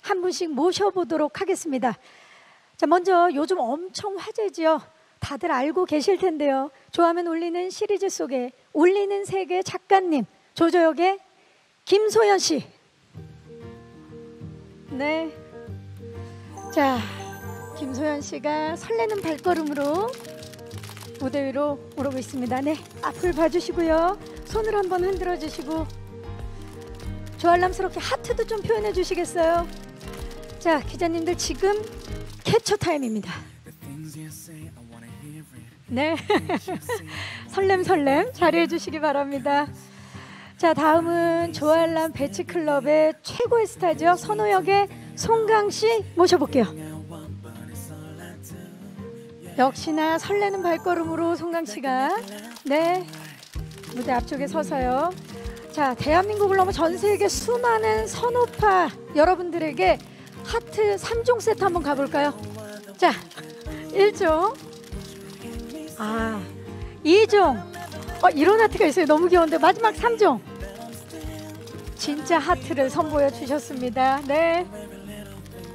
한 분씩 모셔보도록 하겠습니다. 자, 먼저 요즘 엄청 화제지요. 다들 알고 계실 텐데요. 좋아하면 울리는 시리즈 속에 울리는 세계 작가님, 조조역의 김소연 씨. 네. 자, 김소연 씨가 설레는 발걸음으로 무대 위로 오르고 있습니다. 네, 앞을 봐주시고요. 손을 한번 흔들어 주시고 조알람스럽게 하트도 좀 표현해 주시겠어요? 자, 기자님들 지금 캡처 타임입니다. 네, 설렘 자리해 주시기 바랍니다. 자, 다음은 조알람 배치클럽의 최고의 스타죠. 선호역의 송강씨 모셔볼게요. 역시나 설레는 발걸음으로 송강씨가 네, 무대 앞쪽에 서서요. 자, 대한민국을 넘어 전 세계 수많은 선호파 여러분들에게 하트 3종 세트 한번 가볼까요? 자, 1종, 2종, 이런 하트가 있어요. 너무 귀여운데. 마지막 3종, 진짜 하트를 선보여 주셨습니다. 네,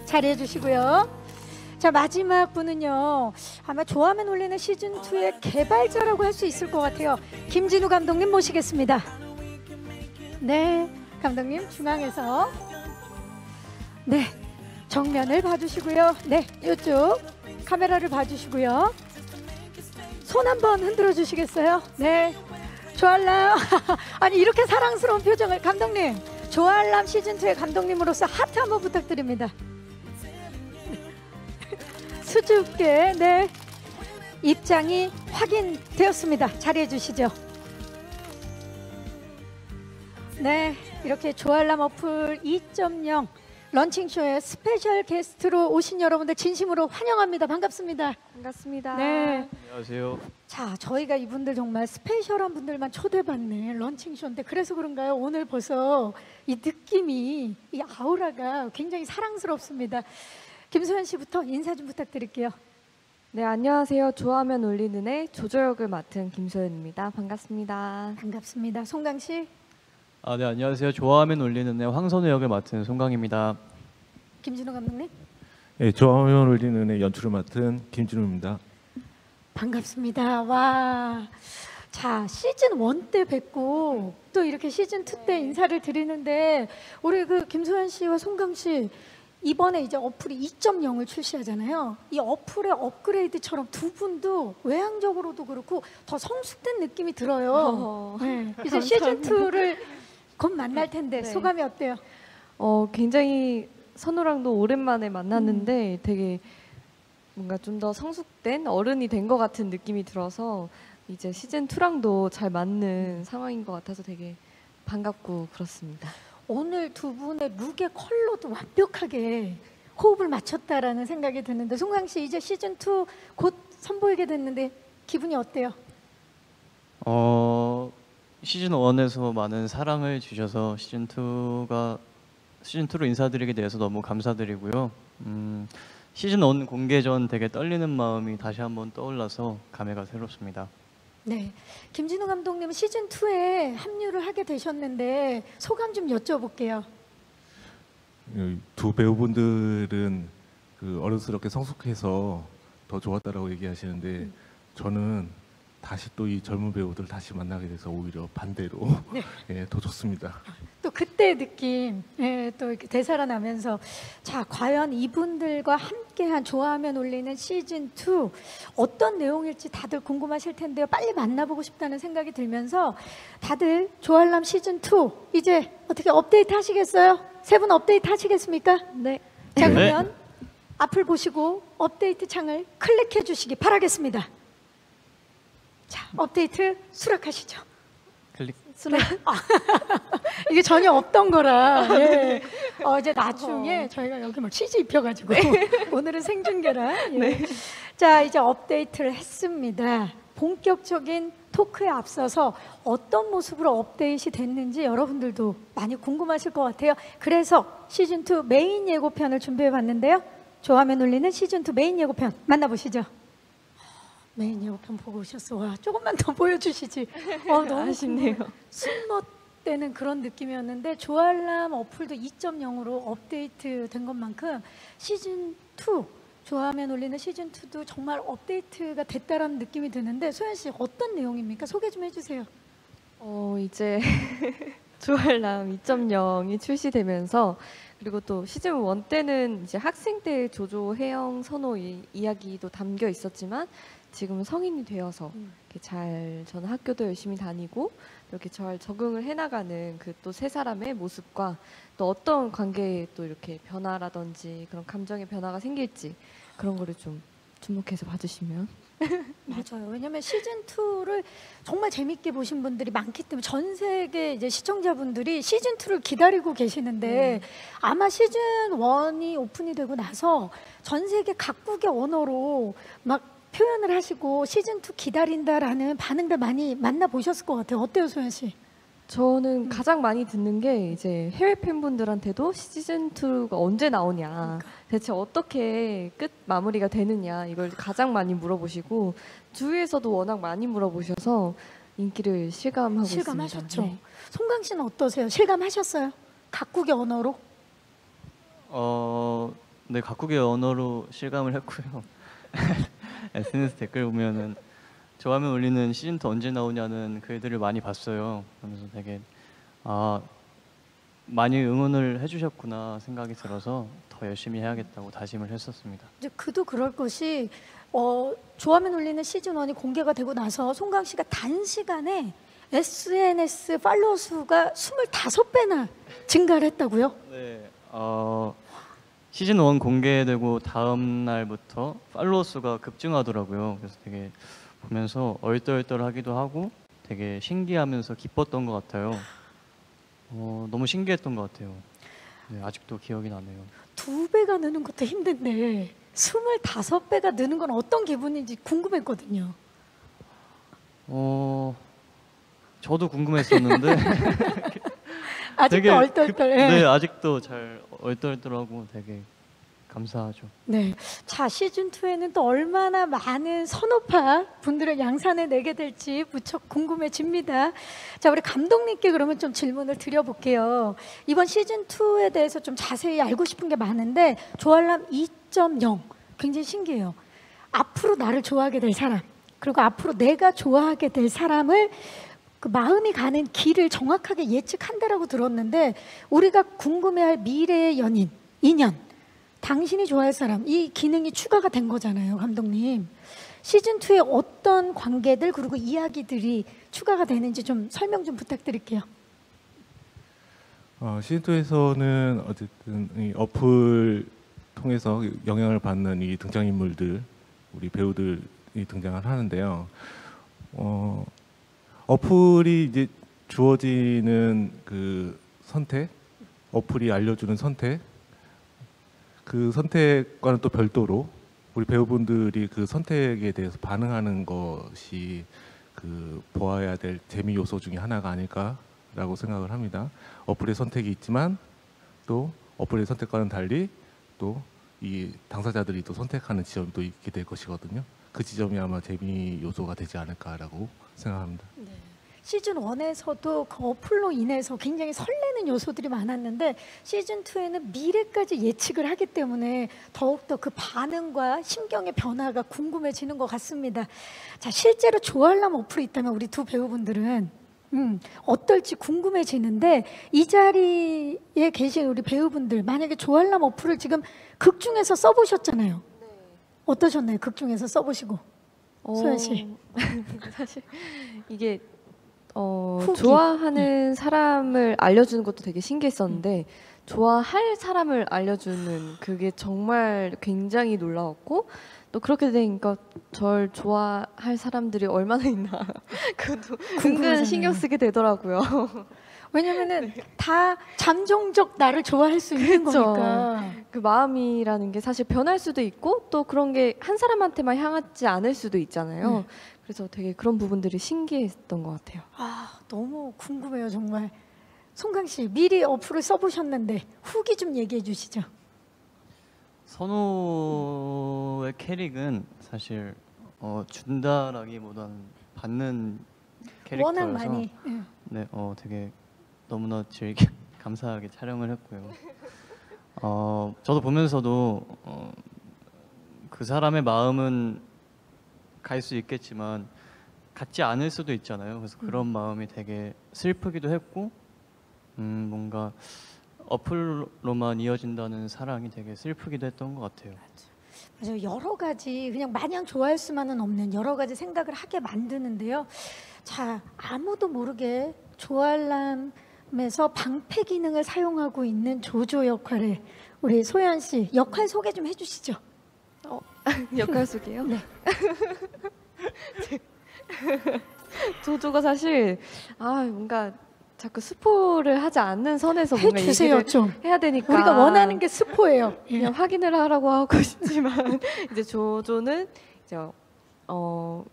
자리해 주시고요. 자, 마지막 분은요, 아마 좋아하면 울리는 시즌2의 개발자라고 할 수 있을 것 같아요. 김진우 감독님 모시겠습니다. 네, 감독님 중앙에서 네, 정면을 봐주시고요. 네, 이쪽 카메라를 봐주시고요. 손 한번 흔들어 주시겠어요? 네, 조알람 아니 이렇게 사랑스러운 표정을. 감독님, 조알람 시즌2의 감독님으로서 하트 한번 부탁드립니다. 수줍게 네, 입장이 확인되었습니다. 자리해 주시죠. 네, 이렇게 조알람 어플 2.0 런칭쇼에 스페셜 게스트로 오신 여러분들 진심으로 환영합니다. 반갑습니다. 반갑습니다. 네, 안녕하세요. 자, 저희가 이분들 정말 스페셜한 분들만 초대받는 런칭쇼인데 그래서 그런가요? 오늘 벌써 이 느낌이, 이 아우라가 굉장히 사랑스럽습니다. 김소연 씨부터 인사 좀 부탁드릴게요. 네, 안녕하세요. 좋아하면 울리는 애 조조역을 맡은 김소연입니다. 반갑습니다. 반갑습니다. 송강 씨. 네, 안녕하세요. 좋아하면 울리는 애 황선우 역을 맡은 송강입니다. 김진우 감독님. 네, 좋아하면 울리는 애 연출을 맡은 김진우입니다. 반갑습니다. 와, 자, 시즌 1 때 뵙고 또 이렇게 시즌 2 때 인사를 드리는데 우리 그 김소연 씨와 송강 씨 이번에 이제 어플이 2.0을 출시하잖아요. 이 어플의 업그레이드처럼 두 분도 외향적으로도 그렇고 더 성숙된 느낌이 들어요. 네, 이제 시즌 2를 곧 만날 텐데 네. 소감이 어때요? 굉장히 선우랑도 오랜만에 만났는데 되게 뭔가 좀 더 성숙된 어른이 된 것 같은 느낌이 들어서 이제 시즌 2랑도 잘 맞는 상황인 것 같아서 되게 반갑고 그렇습니다. 오늘 두 분의 룩의 컬러도 완벽하게 호흡을 맞췄다라는 생각이 드는데 송강 씨 이제 시즌 2 곧 선보이게 됐는데 기분이 어때요? 시즌 1에서 많은 사랑을 주셔서 시즌 2로 인사드리게 돼서 너무 감사드리고요. 시즌 1 공개 전 되게 떨리는 마음이 다시 한번 떠올라서 감회가 새롭습니다. 네, 김진우 감독님은 시즌 2에 합류를 하게 되셨는데 소감 좀 여쭤볼게요. 두 배우분들은 그 어른스럽게 성숙해서 더 좋았다라고 얘기하시는데 저는 다시 또 이 젊은 배우들 다시 만나게 돼서 오히려 반대로 네. 예, 더 좋습니다. 또 그때의 느낌, 예, 또 이렇게 되살아나면서 자, 과연 이분들과 함께한 좋아하면 울리는 시즌 2 어떤 내용일지 다들 궁금하실 텐데요. 빨리 만나보고 싶다는 생각이 들면서 다들 조알람 시즌 2 이제 어떻게 업데이트 하시겠어요? 세 분 업데이트 하시겠습니까? 네. 자, 그러면 앞을 보시고 업데이트 창을 클릭해 주시기 바라겠습니다. 자, 업데이트 수락하시죠. 클릭. 이게 전혀 없던 거라. 예. 이제 나중에 저희가 여기 뭐 치즈 입혀가지고 오늘은 생중계라. 예. 네. 자, 이제 업데이트를 했습니다. 본격적인 토크에 앞서서 어떤 모습으로 업데이트 됐는지 여러분들도 많이 궁금하실 것 같아요. 그래서 시즌2 메인 예고편을 준비해봤는데요. 좋아하면 울리는 시즌2 메인 예고편 만나보시죠. 메인 예고편 보고 오셨어. 와, 조금만 더 보여주시지. 너무 아쉽네요. 숨 성숙되는 그런 느낌이었는데 조알람 어플도 2.0으로 업데이트 된 것만큼 시즌 2 좋아하면 올리는 시즌 2도 정말 업데이트가 됐다라는 느낌이 드는데 소연 씨 어떤 내용입니까? 소개 좀 해주세요. 이제 조알람 2.0이 출시되면서 그리고 또 시즌 1 때는 이제 학생 때 조조 해영 선호 이야기도 담겨 있었지만 지금 성인이 되어서 이렇게 잘 저는 학교도 열심히 다니고 이렇게 잘 적응을 해나가는 그 또 세 사람의 모습과 또 어떤 관계에 또 이렇게 변화라든지 그런 감정의 변화가 생길지 그런 거를 좀 주목해서 봐주시면. 맞아요. 왜냐하면 시즌 2를 정말 재밌게 보신 분들이 많기 때문에 전 세계 이제 시청자분들이 시즌 2를 기다리고 계시는데 아마 시즌 1이 오픈이 되고 나서 전 세계 각국의 언어로 막 표현을 하시고 시즌 2 기다린다라는 반응들 많이 만나 보셨을 것 같아요. 어때요, 소연 씨? 저는 가장 많이 듣는 게 이제 해외 팬분들한테도 시즌 2가 언제 나오냐, 대체 어떻게 끝 마무리가 되느냐 이걸 가장 많이 물어보시고 주위에서도 워낙 많이 물어보셔서 인기를 실감하고 실감하셨죠? 있습니다. 네. 송강 씨는 어떠세요? 실감하셨어요? 각국의 언어로? 네, 각국의 언어로 실감을 했고요. SNS 댓글 보면은 좋아하면 올리는 시즌 2 언제 나오냐는 글들을 많이 봤어요. 그러면서 되게 많이 응원을 해주셨구나 생각이 들어서 더 열심히 해야겠다고 다짐을 했었습니다. 이제 그도 그럴 것이 좋아하면 올리는 시즌 1이 공개가 되고 나서 송강 씨가 단시간에 SNS 팔로워 수가 25배나 증가를 했다고요? 네, 시즌 1 공개되고 다음 날부터 팔로워 수가 급증하더라고요. 그래서 되게 보면서 얼떨떨하기도 하고 되게 신기하면서 기뻤던 것 같아요. 너무 신기했던 것 같아요. 네, 아직도 기억이 나네요. 2배가 느는 것도 힘든데 25배가 느는 건 어떤 기분인지 궁금했거든요. 저도 궁금했었는데 아직도 얼떨떨. 네, 아직도 잘 얼떨떨하고 되게 감사하죠. 네. 자, 시즌 2에는 또 얼마나 많은 선호파 분들을 양산해 내게 될지 무척 궁금해집니다. 자, 우리 감독님께 그러면 좀 질문을 드려볼게요. 이번 시즌 2에 대해서 좀 자세히 알고 싶은 게 많은데 조알람 2.0 굉장히 신기해요. 앞으로 나를 좋아하게 될 사람, 그리고 앞으로 내가 좋아하게 될 사람을 그 마음이 가는 길을 정확하게 예측한다라고 들었는데 우리가 궁금해할 미래의 연인, 인연, 당신이 좋아할 사람, 이 기능이 추가가 된 거잖아요, 감독님. 시즌 2에 어떤 관계들 그리고 이야기들이 추가가 되는지 좀 설명 좀 부탁드릴게요. 시즌 2에서는 어쨌든 이 어플 통해서 영향을 받는 이 등장인물들, 우리 배우들이 등장을 하는데요. 어플이 이제 주어지는 그 선택, 어플이 알려주는 선택, 그 선택과는 또 별도로 우리 배우분들이 그 선택에 대해서 반응하는 것이 그 보아야 될 재미 요소 중에 하나가 아닐까라고 생각을 합니다. 어플의 선택이 있지만 또 어플의 선택과는 달리 또 이 당사자들이 또 선택하는 지점도 있게 될 것이거든요. 그 지점이 아마 재미 요소가 되지 않을까라고 생각합니다. 네. 시즌 1에서도 그 어플로 인해서 굉장히 설레는 요소들이 많았는데 시즌 2에는 미래까지 예측을 하기 때문에 더욱더 그 반응과 심경의 변화가 궁금해지는 것 같습니다. 자, 실제로 조알람 어플이 있다면 우리 두 배우분들은 어떨지 궁금해지는데 이 자리에 계신 우리 배우분들 만약에 조알람 어플을 지금 극 중에서 써보셨잖아요. 네. 어떠셨나요? 극 중에서 써보시고 소연 씨. 사실 이게 후기. 좋아하는 사람을 알려주는 것도 되게 신기했었는데 좋아할 사람을 알려주는 그게 정말 굉장히 놀라웠고 또 그렇게 되니까 절 좋아할 사람들이 얼마나 있나 그것도 은근 궁금하잖아요. 신경 쓰게 되더라고요. 왜냐면은 다 잠정적 나를 좋아할 수 있는 그쵸. 거니까. 그 마음이라는 게 사실 변할 수도 있고 또 그런 게 한 사람한테만 향하지 않을 수도 있잖아요. 그래서 되게 그런 부분들이 신기했던 것 같아요. 아, 너무 궁금해요, 정말. 송강 씨, 미리 어플을 써보셨는데 후기 좀 얘기해 주시죠. 선호의 캐릭은 사실 준다라기보다는 받는 캐릭터여서 워낙 많이. 네, 되게 너무나 즐겨 감사하게 촬영을 했고요. 저도 보면서도 그 사람의 마음은 갈 수 있겠지만 같지 않을 수도 있잖아요. 그래서 그런 마음이 되게 슬프기도 했고, 뭔가 어플로만 이어진다는 사랑이 되게 슬프기도 했던 것 같아요. 맞아요. 여러 가지 그냥 마냥 좋아할 수만은 없는 여러 가지 생각을 하게 만드는데요. 자, 아무도 모르게 조알람에서 방패 기능을 사용하고 있는 조조 역할을 우리 소연 씨 역할 소개 좀 해주시죠. 역할 소개요? 네. 조조가 사실 뭔가 자꾸 스포를 하지 않는 선에서 뭔가 해주세요 얘기를 좀. 해야 되니까 우리가 원하는 게 스포예요. 그냥 확인을 하라고 하고 싶지만 이제 조조는 이제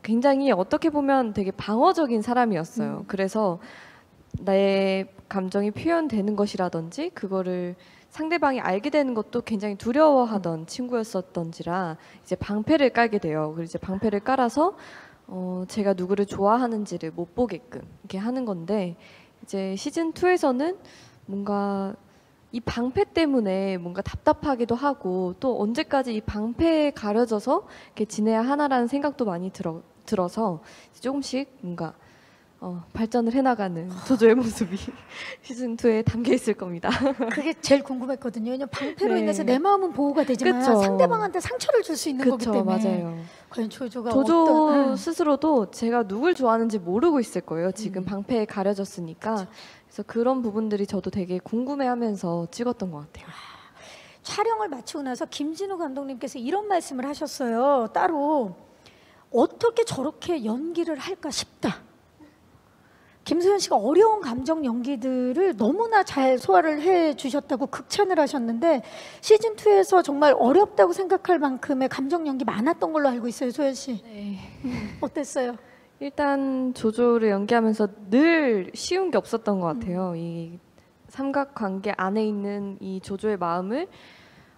굉장히 어떻게 보면 되게 방어적인 사람이었어요. 그래서 내 감정이 표현되는 것이라든지 그거를 상대방이 알게 되는 것도 굉장히 두려워하던 친구였었던지라 이제 방패를 깔게 돼요. 그리고 이제 방패를 깔아서 제가 누구를 좋아하는지를 못 보게끔 이렇게 하는 건데, 이제 시즌 2에서는 뭔가 이 방패 때문에 뭔가 답답하기도 하고 또 언제까지 이 방패에 가려져서 이렇게 지내야 하나라는 생각도 많이 들어서 조금씩 뭔가 발전을 해나가는 조조의 모습이 시즌 2에 담겨 있을 겁니다. 그게 제일 궁금했거든요. 왜냐면 방패로 네. 인해서 내 마음은 보호가 되지만 그쵸. 상대방한테 상처를 줄 수 있는 거기 그쵸, 때문에. 맞아요. 과연 조조가 조조 어떤 스스로도 제가 누굴 좋아하는지 모르고 있을 거예요. 지금 방패에 가려졌으니까. 그래서 그런 부분들이 저도 되게 궁금해하면서 찍었던 것 같아요. 촬영을 마치고 나서 김진우 감독님께서 이런 말씀을 하셨어요. 따로 어떻게 저렇게 연기를 할까 싶다. 김소연 씨가 어려운 감정 연기들을 너무나 잘 소화를 해주셨다고 극찬을 하셨는데, 시즌 2에서 정말 어렵다고 생각할 만큼의 감정 연기 많았던 걸로 알고 있어요, 소연 씨. 네. 어땠어요? 일단 조조를 연기하면서 늘 쉬운 게 없었던 것 같아요. 이 삼각관계 안에 있는 이 조조의 마음을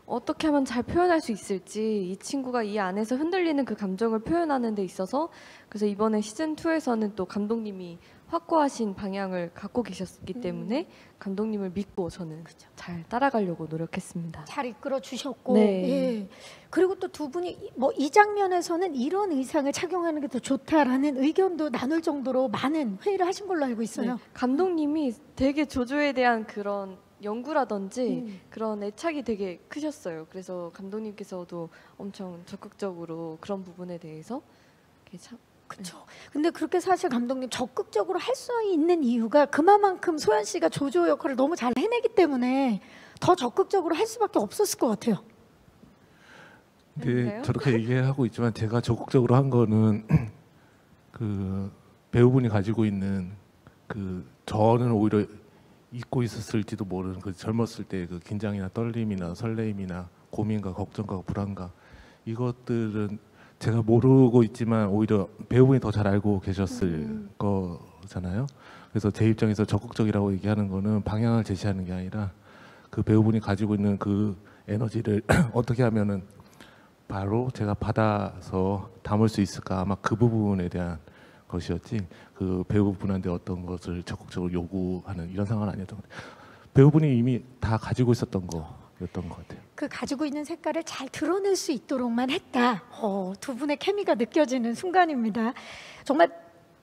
어떻게 하면 잘 표현할 수 있을지, 이 친구가 이 안에서 흔들리는 그 감정을 표현하는 데 있어서, 그래서 이번에 시즌 2에서는 또 감독님이 확고하신 방향을 갖고 계셨기 때문에 감독님을 믿고 저는 잘 따라가려고 노력했습니다. 잘 이끌어 주셨고, 네. 예. 그리고 또 두 분이 뭐 이 장면에서는 이런 의상을 착용하는 게 더 좋다라는 의견도 나눌 정도로 많은 회의를 하신 걸로 알고 있어요. 네. 감독님이 되게 조조에 대한 그런 연구라든지 그런 애착이 되게 크셨어요. 그래서 감독님께서도 엄청 적극적으로 그런 부분에 대해서 이렇게 참 그렇죠. 근데 그렇게 사실 감독님 적극적으로 할 수 있는 이유가 그만큼 소연 씨가 조조 역할을 너무 잘 해내기 때문에 더 적극적으로 할 수밖에 없었을 것 같아요. 근데 그런가요? 저렇게 얘기하고 있지만 제가 적극적으로 한 거는 그 배우분이 가지고 있는 그 저는 오히려 잊고 있었을지도 모르는 그 젊었을 때 그 긴장이나 떨림이나 설레임이나 고민과 걱정과 불안과 이것들은 제가 모르고 있지만 오히려 배우분이 더 잘 알고 계셨을 거잖아요. 그래서 제 입장에서 적극적이라고 얘기하는 거는 방향을 제시하는 게 아니라 그 배우분이 가지고 있는 그 에너지를 어떻게 하면은 바로 제가 받아서 담을 수 있을까, 아마 그 부분에 대한 것이었지 그 배우분한테 어떤 것을 적극적으로 요구하는 이런 상황은 아니었던 것 같아요. 배우분이 이미 다 가지고 있었던 거였던 것 같아요. 그 가지고 있는 색깔을 잘 드러낼 수 있도록만 했다. 두 분의 케미가 느껴지는 순간입니다. 정말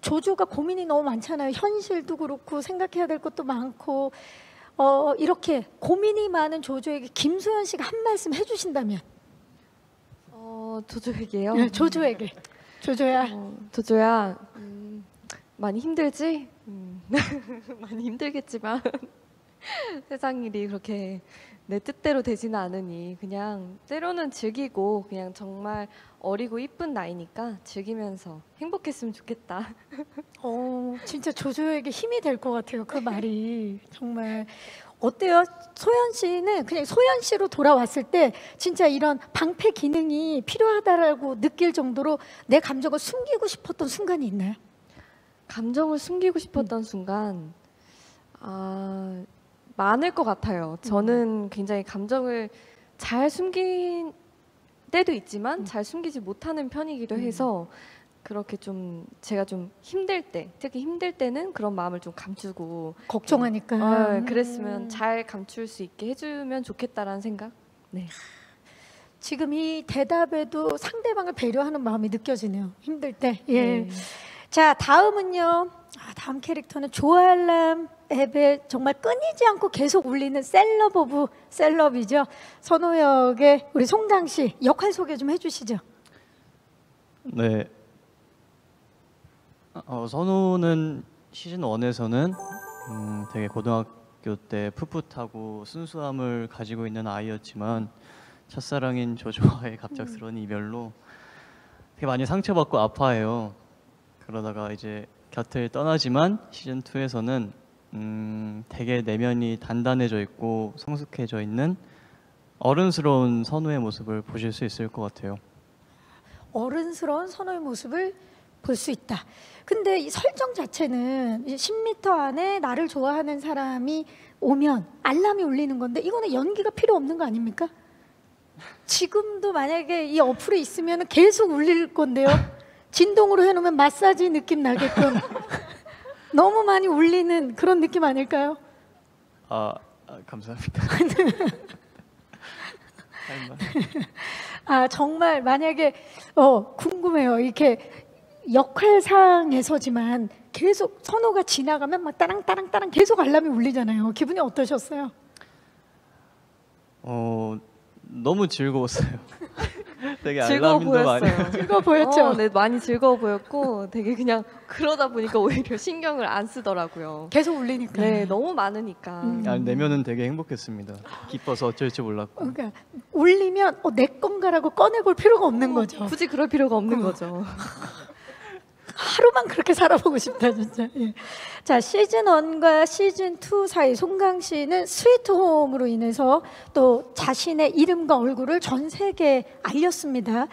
조조가 고민이 너무 많잖아요. 현실도 그렇고 생각해야 될 것도 많고, 이렇게 고민이 많은 조조에게 김소연 씨가 한 말씀 해주신다면. 조조에게요? 네, 조조에게. 조조야. 조조야, 많이 힘들지? 많이 힘들겠지만 세상 일이 그렇게 내 뜻대로 되지는 않으니 그냥 때로는 즐기고, 그냥 정말 어리고 이쁜 나이니까 즐기면서 행복했으면 좋겠다. 진짜 조조에게 힘이 될 것 같아요. 그 말이 정말. 어때요? 소연 씨는 그냥 소연 씨로 돌아왔을 때 진짜 이런 방패 기능이 필요하다라고 느낄 정도로 내 감정을 숨기고 싶었던 순간이 있나요? 감정을 숨기고 싶었던 순간 많을 것 같아요. 저는 굉장히 감정을 잘 숨긴 때도 있지만 잘 숨기지 못하는 편이기도 해서 그렇게 좀 제가 좀 힘들 때, 특히 힘들 때는 그런 마음을 좀 감추고 걱정하니까. 그랬으면 잘 감출 수 있게 해주면 좋겠다라는 생각. 네. 지금 이 대답에도 상대방을 배려하는 마음이 느껴지네요. 힘들 때. 예. 네. 자, 다음은요. 다음 캐릭터는 조알람 앱에 정말 끊이지 않고 계속 울리는 셀럽 오브 셀럽이죠. 선호 역의 우리 송강 씨 역할 소개 좀 해주시죠. 네. 선우는 시즌 1에서는 되게 고등학교 때 풋풋하고 순수함을 가지고 있는 아이였지만 첫사랑인 조조와의 갑작스러운 이별로 되게 많이 상처받고 아파해요. 그러다가 이제 곁을 떠나지만 시즌 2에서는 되게 내면이 단단해져 있고 성숙해져 있는 어른스러운 선우의 모습을 보실 수 있을 것 같아요. 어른스러운 선호의 모습을 볼 수 있다. 근데 이 설정 자체는 10m 안에 나를 좋아하는 사람이 오면 알람이 울리는 건데 이거는 연기가 필요 없는 거 아닙니까? 지금도 만약에 이 어플에 있으면 계속 울릴 건데요. 진동으로 해놓으면 마사지 느낌 나게끔 너무 많이 울리는 그런 느낌 아닐까요? 감사합니다. 정말 만약에 궁금해요. 이렇게 역할상에서지만 계속 선호가 지나가면 막 따랑따랑따랑 계속 알람이 울리잖아요. 기분이 어떠셨어요? 너무 즐거웠어요. 되게 즐거워 알람인도 많이 보였어요. 즐거워 보였죠? 네, 많이 즐거워 보였고 되게 그냥 그러다 보니까 오히려 신경을 안 쓰더라고요. 계속 울리니까. 네, 너무 많으니까. 아니, 내면은 되게 행복했습니다. 기뻐서 어쩔 줄 몰랐고. 그러니까 울리면 내 건가라고 꺼내볼 필요가 없는 거죠. 굳이 그럴 필요가 없는 거죠. 하루만 그렇게 살아보고 싶다 진짜. 예. 자, 시즌 1과 시즌 2 사이 송강 씨는 스위트홈으로 인해서 또 자신의 이름과 얼굴을 전 세계에 알렸습니다.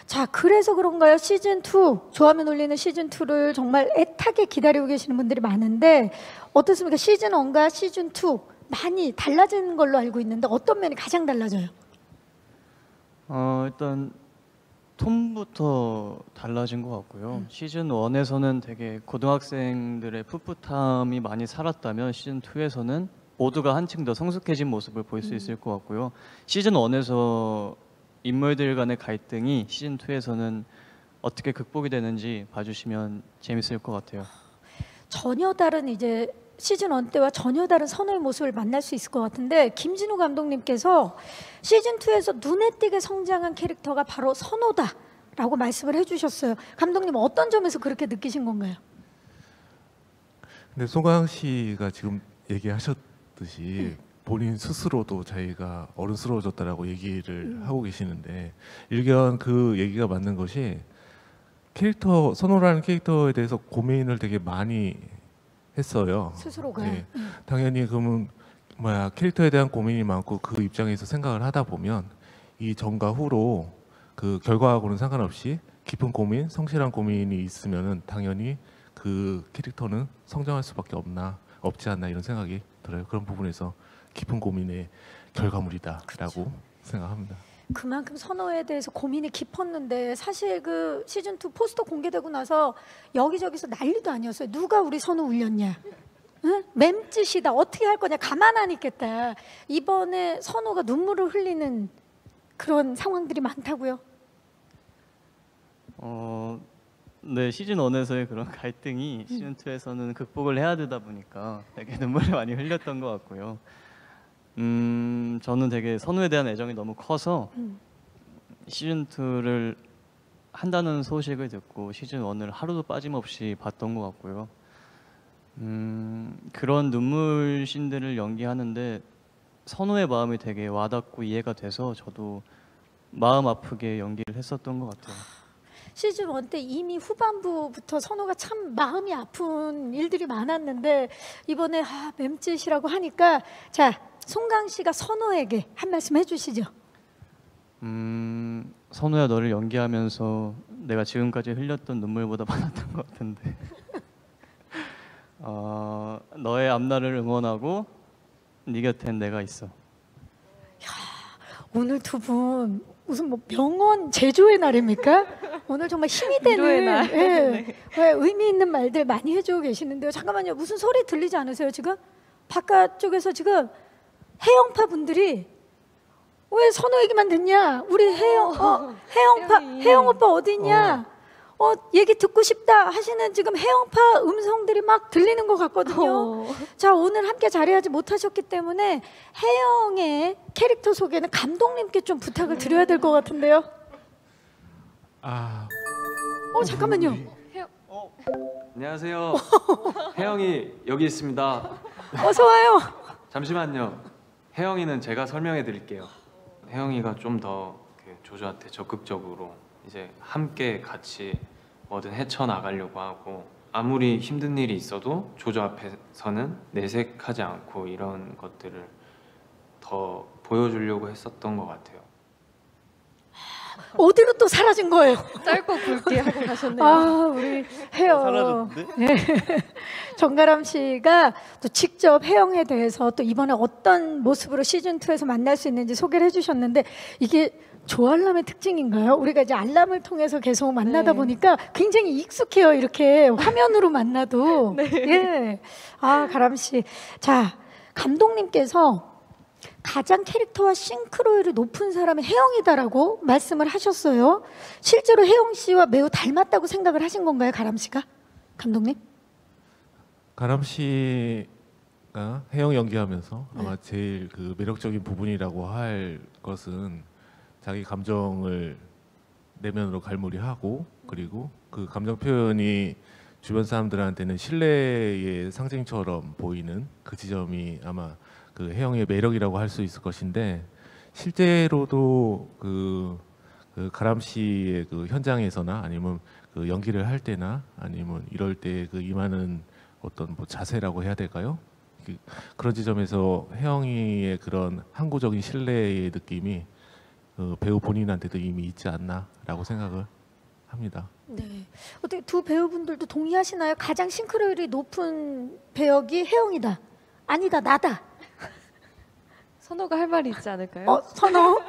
자, 그래서 그런가요? 시즌 2 좋아하면 울리는 시즌 2를 정말 애타게 기다리고 계시는 분들이 많은데 어떻습니까? 시즌 1과 시즌 2 많이 달라진 걸로 알고 있는데 어떤 면이 가장 달라져요? 일단 톤부터 달라진 것 같고요. 시즌 1에서는 되게 고등학생들의 풋풋함이 많이 살았다면 시즌 2에서는 모두가 한층 더 성숙해진 모습을 볼 수 있을 것 같고요. 시즌 1에서 인물들 간의 갈등이 시즌 2에서는 어떻게 극복이 되는지 봐주시면 재밌을 것 같아요. 전혀 다른 이제 시즌 1 때와 전혀 다른 선우의 모습을 만날 수 있을 것 같은데 김진우 감독님께서 시즌 2에서 눈에 띄게 성장한 캐릭터가 바로 선우다라고 말씀을 해주셨어요. 감독님 어떤 점에서 그렇게 느끼신 건가요? 근데 송강 씨가 지금 얘기하셨듯이 본인 스스로도 자기가 어른스러워졌다라고 얘기를 하고 계시는데 일견 그 얘기가 맞는 것이 선호라는 캐릭터에 대해서 고민을 되게 많이 했어요. 스스로가. 네. 당연히 그러면 캐릭터에 대한 고민이 많고 그 입장에서 생각을 하다 보면 이 전과 후로 그 결과하고는 상관없이 깊은 고민, 성실한 고민이 있으면은 당연히 그 캐릭터는 성장할 수밖에 없지 않나 이런 생각이 들어요. 그런 부분에서 깊은 고민의 결과물이다라고 생각합니다. 그만큼 선호에 대해서 고민이 깊었는데 사실 그 시즌 2 포스터 공개되고 나서 여기저기서 난리도 아니었어요. 누가 우리 선호 울렸냐? 응? 맴짓이다. 어떻게 할 거냐? 가만 안 있겠다. 이번에 선호가 눈물을 흘리는 그런 상황들이 많다고요? 네, 시즌 1에서의 그런 갈등이 시즌 2에서는 극복을 해야 되다 보니까 되게 눈물을 많이 흘렸던 것 같고요. 저는 되게 선우에 대한 애정이 너무 커서 시즌 2를 한다는 소식을 듣고 시즌 1을 하루도 빠짐없이 봤던 것 같고요. 그런 눈물 씬들을 연기하는데 선우의 마음이 되게 와닿고 이해가 돼서 저도 마음 아프게 연기를 했었던 것 같아요. 시즌 1 때 이미 후반부부터 선호가 참 마음이 아픈 일들이 많았는데 이번에 맴짓이라고 하니까 자, 송강 씨가 선호에게 한 말씀 해주시죠. 선우야, 너를 연기하면서 내가 지금까지 흘렸던 눈물보다 많았던 것 같은데 너의 앞날을 응원하고 네 곁엔 내가 있어. 오늘 두 분 무슨 뭐 명언 제조의 날입니까? 오늘 정말 힘이 위로의 되는 날. 예, 예, 의미 있는 말들 많이 해주고 계시는데요. 잠깐만요. 무슨 소리 들리지 않으세요 지금? 바깥쪽에서 지금 혜영파 분들이 왜 선호 얘기만 듣냐? 우리 혜영파 혜영이. 혜영 오빠 어디 있냐? 얘기 듣고 싶다 하시는 지금 혜영파 음성들이 막 들리는 것 같거든요. 자, 오늘 함께 자리하지 못하셨기 때문에 혜영의 캐릭터 소개는 감독님께 좀 부탁을 드려야 될 것 같은데요. 아, 잠깐만요. 안녕하세요. 혜영이 여기 있습니다. 어서 와요. 잠시만요. 혜영이는 제가 설명해 드릴게요. 혜영이가 좀 더 조조한테 적극적으로 이제 함께 같이 뭐든 헤쳐나가려고 하고 아무리 힘든 일이 있어도 조조 앞에서는 내색하지 않고 이런 것들을 더 보여주려고 했었던 것 같아요. 어디로 또 사라진 거예요? 짧고 굵게 하고 가셨네요. 아, 우리 혜영. 사라졌는데? 네. 정가람 씨가 또 직접 혜영에 대해서 또 이번에 어떤 모습으로 시즌 2에서 만날 수 있는지 소개를 해주셨는데 이게 조알람의 특징인가요? 우리가 이제 알람을 통해서 계속 만나다 네. 보니까 굉장히 익숙해요. 이렇게 화면으로 만나도. 네. 예. 아, 가람 씨. 자, 감독님께서 가장 캐릭터와 싱크로율이 높은 사람이 혜영이다라고 말씀을 하셨어요. 실제로 혜영 씨와 매우 닮았다고 생각을 하신 건가요, 가람 씨가? 감독님? 가람 씨가 혜영 연기하면서 아마 제일 그 매력적인 부분이라고 할 것은 자기 감정을 내면으로 갈무리하고 그리고 그 감정 표현이 주변 사람들한테는 신뢰의 상징처럼 보이는 그 지점이 아마 그 혜영의 매력이라고 할 수 있을 것인데 실제로도 그 가람 씨의 그 현장에서나 아니면 그 연기를 할 때나 아니면 이럴 때 그 임하는 어떤 뭐 자세라고 해야 될까요? 그런 지점에서 혜영이의 그런 항구적인 신뢰의 느낌이 배우 본인한테도 이미 있지 않나라고 생각을 합니다. 네. 어떻게 두 배우분들도 동의하시나요? 가장 싱크로율이 높은 배역이 혜영이다. 아니다, 나다. 선호가 할 말이 있지 않을까요? 선호?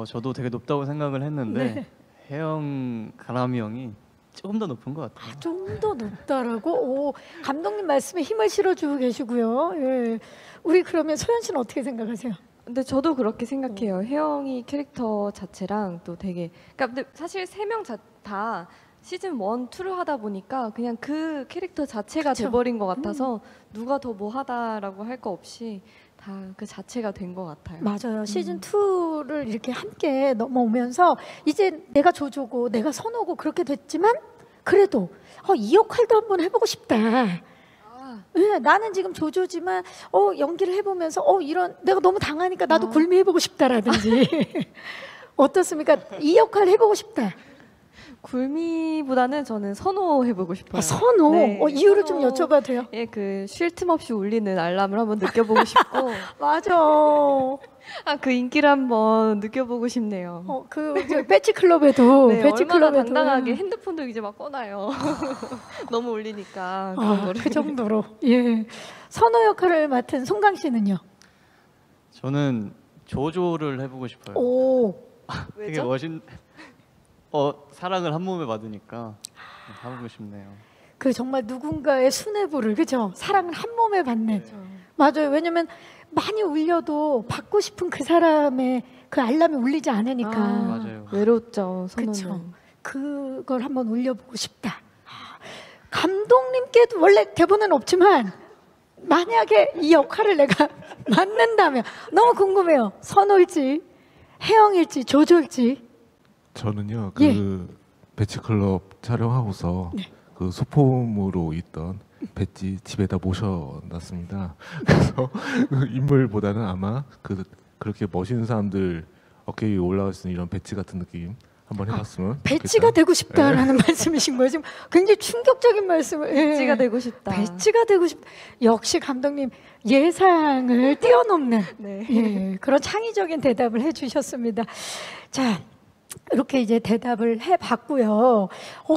저도 되게 높다고 생각을 했는데 네. 혜영, 가람이 형이 조금 더 높은 것 같아요. 좀 더 높다라고? 오, 감독님 말씀에 힘을 실어주고 계시고요. 예. 우리 그러면 소연 씨는 어떻게 생각하세요? 근데 저도 그렇게 생각해요. 혜영이 캐릭터 자체랑 또 되게 그러니까 근데 사실 세 명 다 시즌 1, 2를 하다 보니까 그냥 그 캐릭터 자체가 그쵸. 돼버린 것 같아서 누가 더 뭐 하다라고 할 거 없이 다 그 자체가 된 것 같아요. 맞아요. 시즌 2를 이렇게 함께 넘어오면서 이제 내가 조조고 내가 선호고 그렇게 됐지만 그래도 이 역할도 한번 해보고 싶다. 네, 나는 지금 조조지만 연기를 해보면서 이런 내가 너무 당하니까 나도 굴미 해보고 싶다라든지 어떻습니까? 이 역할 해보고 싶다. 굴미보다는 저는 선호 해보고 싶어요. 선호? 네, 이유를 좀 선호. 여쭤봐도 돼요? 예, 그 쉴 틈 없이 울리는 알람을 한번 느껴보고 싶고 맞아. 그 인기를 한번 느껴보고 싶네요. 저 배치 클럽에도 네, 배치 얼마나 클럽에도 당당하게 핸드폰도 이제 막 꺼놔요. 너무 울리니까 그런 거를. 그 정도로. 예. 선호 역할을 맡은 송강 씨는요? 저는 조조를 해보고 싶어요. 오. 되게 왜죠? 사랑을 한 몸에 받으니까 해보고 싶네요. 그 정말 누군가의 수뇌부를 그죠? 사랑을 한 몸에 받는. 그렇죠. 맞아요. 왜냐면 많이 울려도 받고 싶은 그 사람의 그 알람이 울리지 않으니까. 맞아요. 외롭죠. 선호는. 그쵸. 그걸 한번 울려보고 싶다. 감독님께도 원래 대본은 없지만 만약에 이 역할을 내가 맡는다면 너무 궁금해요. 선호일지, 혜영일지, 조조일지. 저는요 예. 그 배치클럽 촬영하고서 네. 그 소품으로 있던 배지 집에다 모셔놨습니다. 그래서 그 인물보다는 아마 그렇게 멋있는 사람들 어깨 위에 올라갈 수 있는 이런 배지 같은 느낌 한번 해봤으면 배지가 좋겠다. 되고 싶다라는 말씀이신 거예요. 지금 굉장히 충격적인 말씀을. 배지가 예. 되고 싶다. 배지가 되고 싶다. 역시 감독님 예상을 뛰어넘는 네. 예, 그런 창의적인 대답을 해주셨습니다. 자, 이렇게 이제 대답을 해봤고요.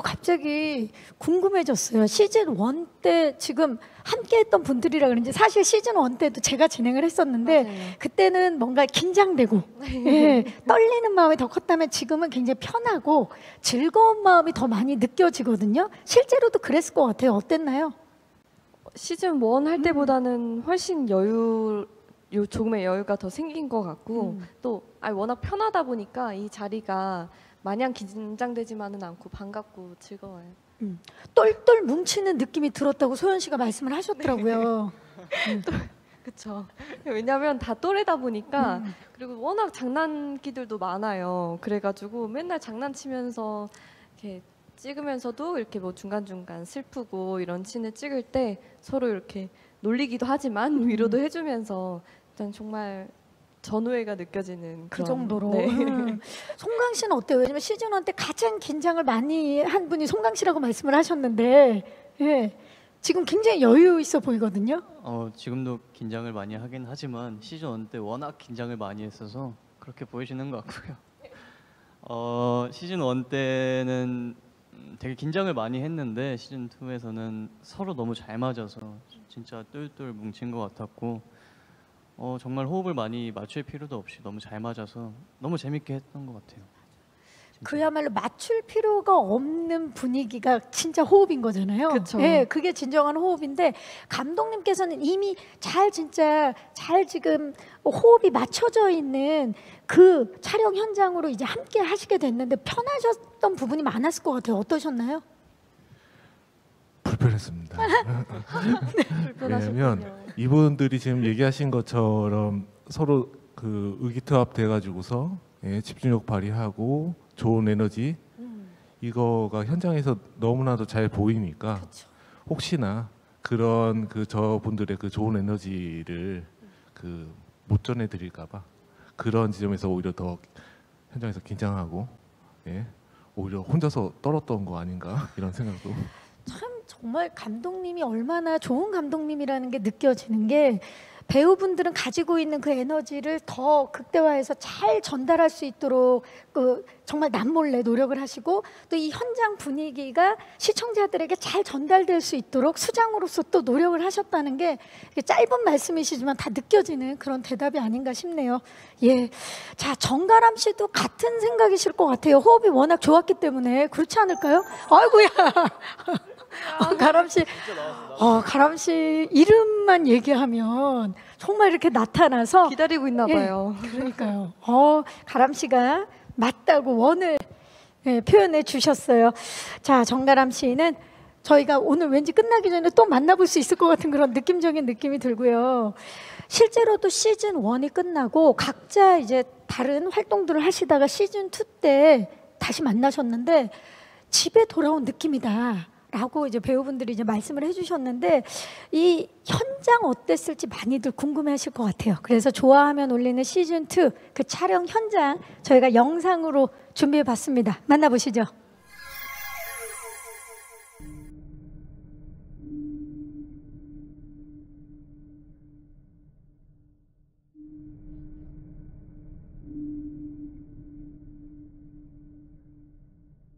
갑자기 궁금해졌어요. 시즌 1 때 지금 함께했던 분들이라 그런지 사실 시즌 1 때도 제가 진행을 했었는데 맞아요. 그때는 뭔가 긴장되고 예, 떨리는 마음이 더 컸다면 지금은 굉장히 편하고 즐거운 마음이 더 많이 느껴지거든요. 실제로도 그랬을 것 같아요. 어땠나요? 시즌 1 할 때보다는 훨씬 조금의 여유가 더 생긴 것 같고 또 워낙 편하다 보니까 이 자리가 마냥 긴장되지만은 않고 반갑고 즐거워요. 똘똘 뭉치는 느낌이 들었다고 소연 씨가 말씀을 하셨더라고요. 그렇죠. 왜냐하면 다 또래다 보니까 그리고 워낙 장난기들도 많아요. 그래가지고 맨날 장난치면서 이렇게 찍으면서도 이렇게 뭐 중간중간 슬프고 이런 씬을 찍을 때 서로 이렇게 놀리기도 하지만 위로도 해주면서 일단 정말 전우애가 느껴지는 그 그런, 정도로. 네. 송강 씨는 어때요? 왜냐면 시즌 1 때 가장 긴장을 많이 한 분이 송강 씨라고 말씀을 하셨는데 예, 지금 굉장히 여유 있어 보이거든요. 지금도 긴장을 많이 하긴 하지만 시즌 1 때 워낙 긴장을 많이 했어서 그렇게 보이시는 것 같고요. 시즌 1 때는 되게 긴장을 많이 했는데 시즌 2에서는 서로 너무 잘 맞아서 진짜 똘똘 뭉친 것 같았고 정말 호흡을 많이 맞출 필요도 없이 너무 잘 맞아서 너무 재밌게 했던 것 같아요. 진짜. 그야말로 맞출 필요가 없는 분위기가 진짜 호흡인 거잖아요. 그쵸. 예, 그게 진정한 호흡인데 감독님께서는 이미 잘 지금 호흡이 맞춰져 있는 그 촬영 현장으로 이제 함께 하시게 됐는데 편하셨던 부분이 많았을 것 같아요. 어떠셨나요? 불편했습니다. 왜냐면 불편하셨군요. 이분들이 지금 얘기하신 것처럼 서로 그 의기투합 돼가지고서 집중력 발휘하고 좋은 에너지 이거가 현장에서 너무나도 잘 보이니까 혹시나 그런 그 저분들의 그 좋은 에너지를 그 못 전해드릴까봐 그런 지점에서 오히려 더 현장에서 긴장하고 오히려 혼자서 떨었던 거 아닌가 이런 생각도. 참 정말 감독님이 얼마나 좋은 감독님이라는 게 느껴지는 게 배우분들은 가지고 있는 그 에너지를 더 극대화해서 잘 전달할 수 있도록 정말 남몰래 노력을 하시고 또 이 현장 분위기가 시청자들에게 잘 전달될 수 있도록 수장으로서 또 노력을 하셨다는 게 짧은 말씀이시지만 다 느껴지는 그런 대답이 아닌가 싶네요. 예, 자 정가람 씨도 같은 생각이실 것 같아요. 호흡이 워낙 좋았기 때문에 그렇지 않을까요? 아이고야. 가람 씨, 가람 씨 이름만 얘기하면 정말 이렇게 나타나서 기다리고 있나 봐요. 그러니까요. 가람 씨가 맞다고 원을 표현해 주셨어요. 자, 정가람 씨는 저희가 오늘 왠지 끝나기 전에 또 만나볼 수 있을 것 같은 그런 느낌적인 느낌이 들고요. 실제로도 시즌 1이 끝나고 각자 이제 다른 활동들을 하시다가 시즌 2 때 다시 만나셨는데 집에 돌아온 느낌이다. 라고 이제 배우분들이 이제 말씀을 해주셨는데 이 현장 어땠을지 많이들 궁금해하실 것 같아요. 그래서 좋아하면 올리는 시즌 2 그 촬영 현장 저희가 영상으로 준비해봤습니다. 만나보시죠.